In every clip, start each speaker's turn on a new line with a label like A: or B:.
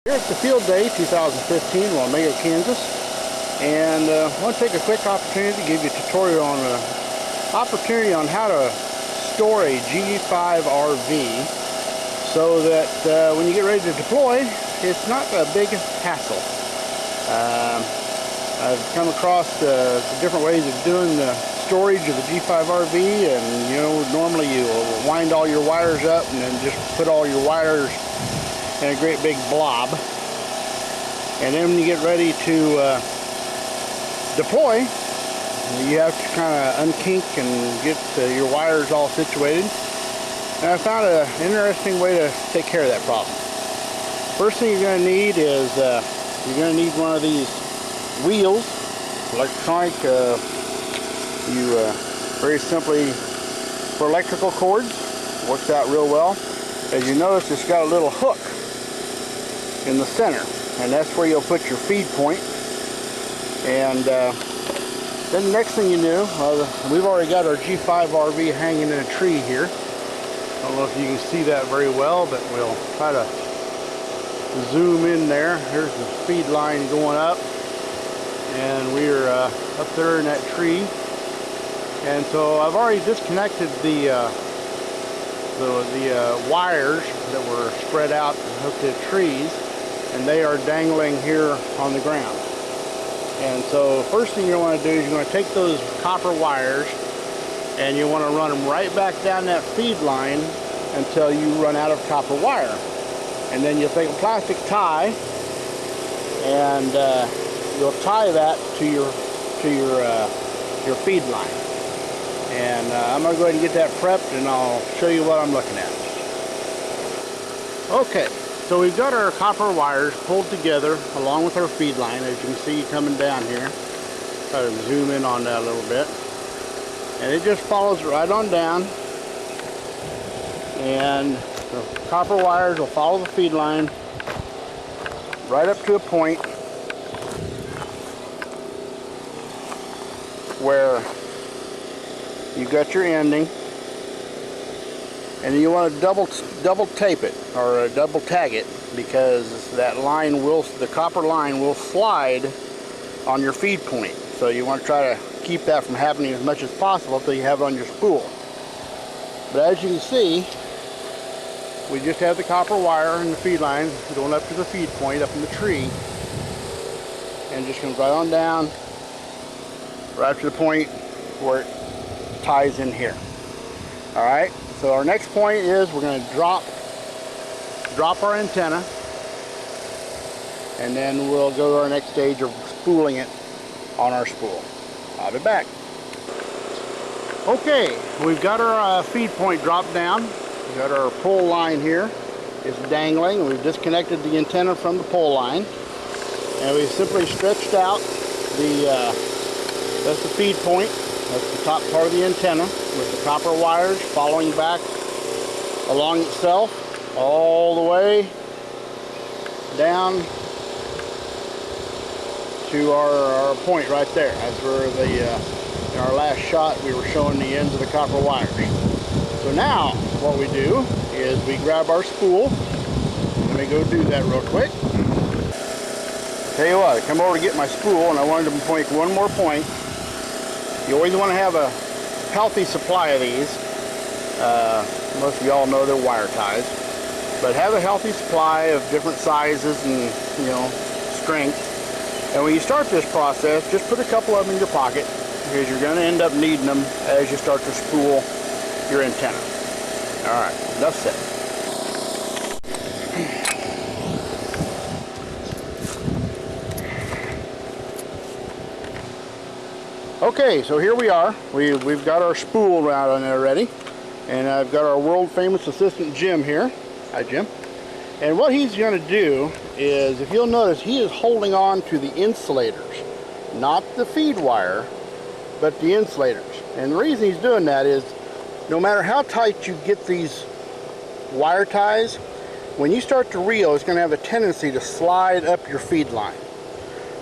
A: Here at the field day 2015 in Wamego, Kansas, and I want to take a quick opportunity to give you a tutorial on how to store a G5RV so that when you get ready to deploy, it's not a big hassle. I've come across the different ways of doing the storage of the G5RV, and normally you wind all your wires up and then just put all your wires in a great big blob, and then when you get ready to deploy, you have to kind of unkink and get your wires all situated. And I found an interesting way to take care of that problem. First thing you're going to need is you're going to need one of these wheels, electronic. Very simply for electrical cords, works out real well. As you notice, it's got a little hook in the center, and that's where you'll put your feed point. And then the next thing you do, we've already got our G5RV hanging in a tree here. I don't know if you can see that very well, but we'll try to zoom in there. Here's the feed line going up, and we're up there in that tree. And so I've already disconnected the wires that were spread out and hooked to trees, and they are dangling here on the ground. And so first thing you want to do is you're going to take those copper wires and you want to run them right back down that feed line until you run out of copper wire. And then you'll take a plastic tie and you'll tie that to your feed line. And I'm going to go ahead and get that prepped, and I'll show you what I'm looking at. Okay, so we've got our copper wires pulled together along with our feed line, as you can see coming down here. Try to zoom in on that a little bit. And it just follows right on down. And the copper wires will follow the feed line right up to a point where you got your ending, and you want to double tape it or double tag it, because that line the copper line will slide on your feed point. So you want to try to keep that from happening as much as possible until you have it on your spool. But as you can see, we just have the copper wire in the feed line going up to the feed point up in the tree, and just comes right on down right to the point where it ties in here. Alright, so our next point is we're going to drop our antenna, and then we'll go to our next stage of spooling it on our spool. I'll be back. Okay, we've got our feed point dropped down. We've got our pole line here. It's dangling. We've disconnected the antenna from the pole line, and we've simply stretched out that's the feed point. That's the top part of the antenna with the copper wires following back along itself all the way down to our point right there. That's where in our last shot we were showing the ends of the copper wires. So now what we do is we grab our spool. Let me go do that real quick. Tell you what, I come over to get my spool, and I wanted to make one more point. You always want to have a healthy supply of these. Most of y'all know they're wire ties, but have a healthy supply of different sizes and strength. And when you start this process, just put a couple of them in your pocket, because you're going to end up needing them as you start to spool your antenna. All right, enough said. Okay, so here we are. We've got our spool out on there ready, and I've got our world famous assistant Jim here. Hi, Jim. And what he's going to do is, if you'll notice, he is holding on to the insulators, not the feed wire, but the insulators. And the reason he's doing that is, no matter how tight you get these wire ties, when you start to reel, it's going to have a tendency to slide up your feed line.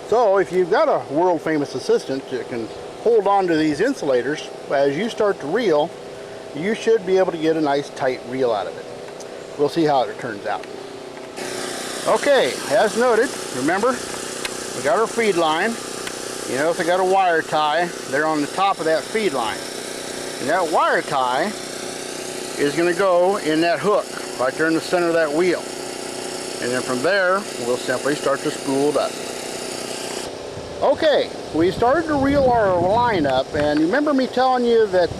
A: So if you've got a world famous assistant that can hold on to these insulators, as you start to reel, you should be able to get a nice tight reel out of it. We'll see how it turns out. Okay, as noted, remember, we got our feed line. You notice I got a wire tie there on the top of that feed line. And that wire tie is going to go in that hook right there in the center of that wheel. And then from there, we'll simply start to spool it up. Okay, we started to reel our line up, and remember me telling you that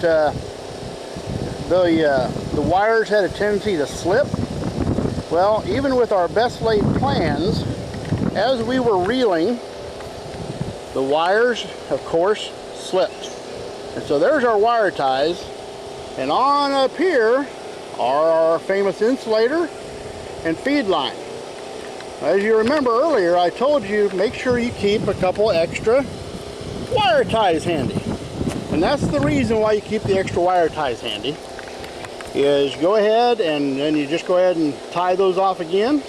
A: the wires had a tendency to slip? Well, even with our best laid plans, as we were reeling, the wires, of course, slipped. And so there's our wire ties, and on up here are our famous insulator and feed line. As you remember earlier, I told you make sure you keep a couple extra wire ties handy. And that's the reason why you keep the extra wire ties handy, is go ahead and then you just go ahead and tie those off again,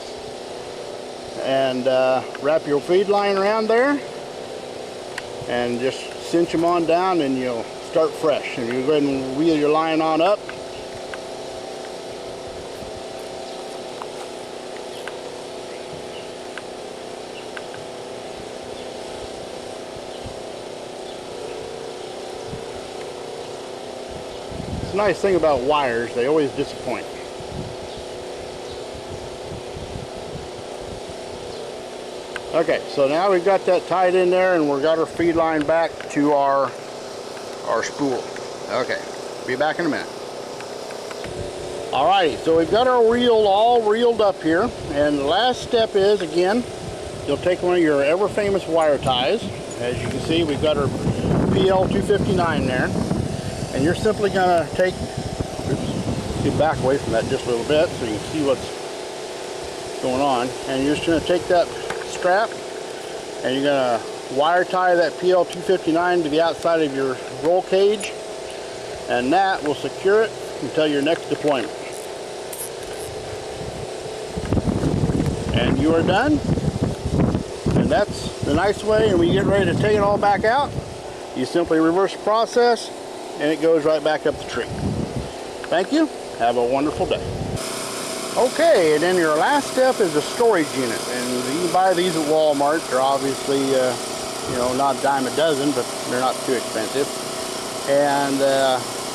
A: and wrap your feed line around there and just cinch them on down, and you'll start fresh. And you go ahead and wheel your line on up. It's a nice thing about wires, they always disappoint. Okay, so now we've got that tied in there, and we've got our feed line back to our spool. Okay, be back in a minute. Alrighty, so we've got our reel all reeled up here, and the last step is, again, you'll take one of your ever famous wire ties. As you can see, we've got our PL259 there, and you're simply going to take, get back away from that just a little bit so you can see what's going on, and you're just going to take that strap and you're going to wire tie that PL259 to the outside of your roll cage, and that will secure it until your next deployment. And you are done. And that's the nice way. And when you get ready to take it all back out, you simply reverse the process and it goes right back up the tree. Thank you. Have a wonderful day. Okay, and then your last step is the storage unit, and you can buy these at Walmart. They're obviously, you know, not a dime a dozen, but they're not too expensive. And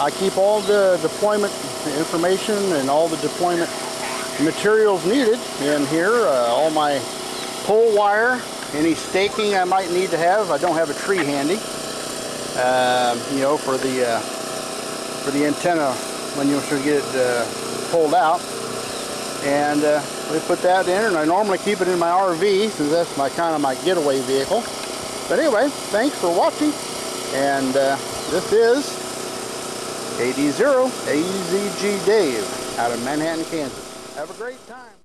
A: I keep all the deployment information and all the deployment materials needed in here. All my pole wire, any staking I might need to have. I don't have a tree handy, you know, for the antenna when you should get it pulled out. And we put that in, and I normally keep it in my RV since that's my kind of my getaway vehicle. But anyway, thanks for watching, and this is KD0 AZG Dave out of Manhattan, Kansas. Have a great time.